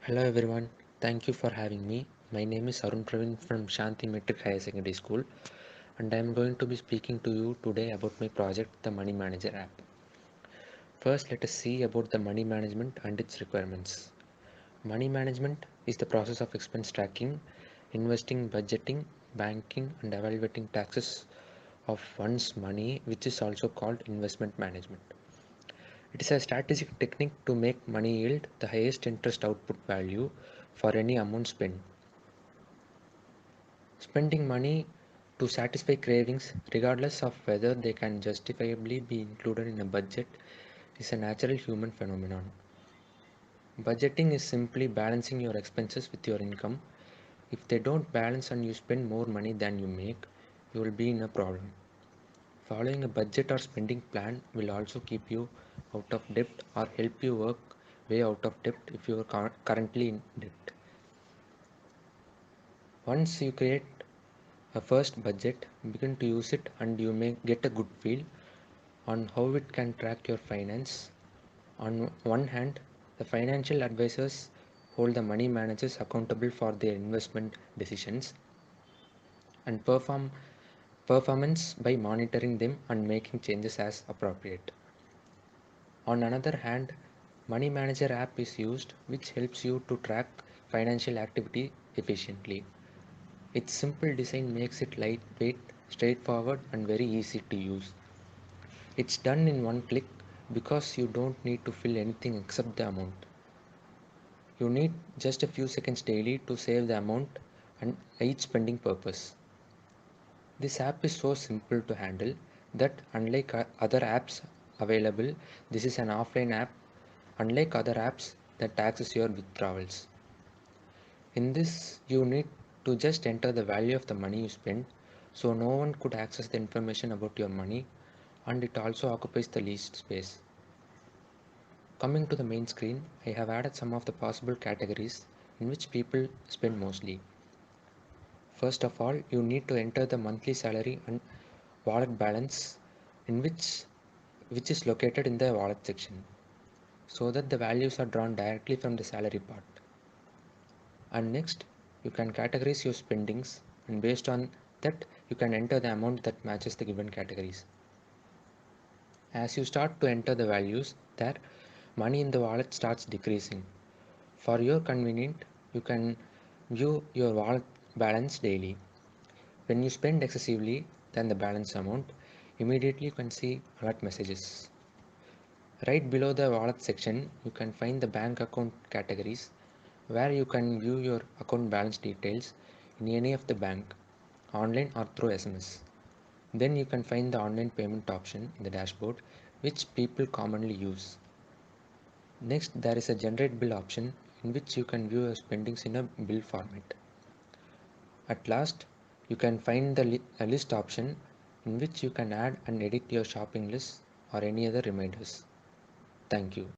Hello everyone, thank you for having me. My name is Arun Praveen from Shanti Metric Higher Secondary School, and I am going to be speaking to you today about my project, the Money Manager app. First, let us see about the money management and its requirements. Money management is the process of expense tracking, investing, budgeting, banking, and evaluating taxes of one's money, which is also called investment management. It is a strategic technique to make money yield the highest interest output value for any amount spent. Spending money to satisfy cravings, regardless of whether they can justifiably be included in a budget, is a natural human phenomenon. Budgeting is simply balancing your expenses with your income. If they don't balance and you spend more money than you make, you will be in a problem. Following a budget or spending plan will also keep you out of debt or help you work way out of debt if you are currently in debt. Once you create a first budget, begin to use it and you may get a good feel on how it can track your finance. On one hand, the financial advisors hold the money managers accountable for their investment decisions and performance by monitoring them and making changes as appropriate. On another hand, Money Manager app is used which helps you to track financial activity efficiently. Its simple design makes it lightweight, straightforward and very easy to use. It's done in one click because you don't need to fill anything except the amount. You need just a few seconds daily to save the amount and each spending purpose. This app is so simple to handle that unlike other apps available, this is an offline app unlike other apps that taxes your withdrawals. In this, you need to just enter the value of the money you spend so no one could access the information about your money and it also occupies the least space. Coming to the main screen, I have added some of the possible categories in which people spend mostly. First of all, you need to enter the monthly salary and wallet balance in which is located in the wallet section so that the values are drawn directly from the salary part. And next, you can categorize your spendings and based on that you can enter the amount that matches the given categories. As you start to enter the values there, money in the wallet starts decreasing. For your convenience, you can view your wallet balance daily. When you spend excessively than the balance amount, immediately you can see alert messages. Right below the wallet section, you can find the bank account categories where you can view your account balance details in any of the bank, online or through SMS. Then you can find the online payment option in the dashboard, which people commonly use. Next, there is a generate bill option in which you can view your spendings in a bill format. At last, you can find the a list option in which you can add and edit your shopping list or any other reminders. Thank you.